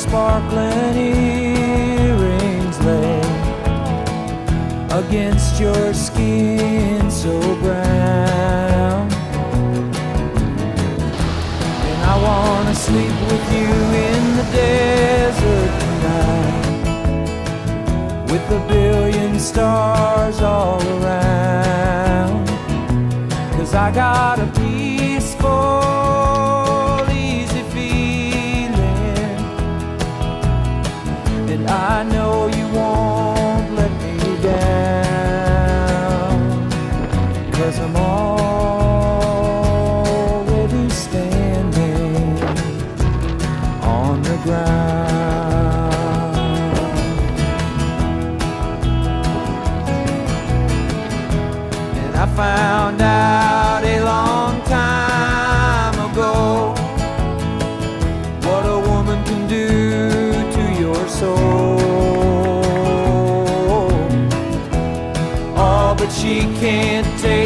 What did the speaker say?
sparkling earrings lay against your skin so brown. And I wanna sleep with you in the desert tonight, with a billion stars all around. 'Cause I got a peaceful, easy feeling, and I know you won't let me down. 'Cause I'm already standing on the ground. And I found out a long time ago what a woman can do to your soul. Oh, but she can't take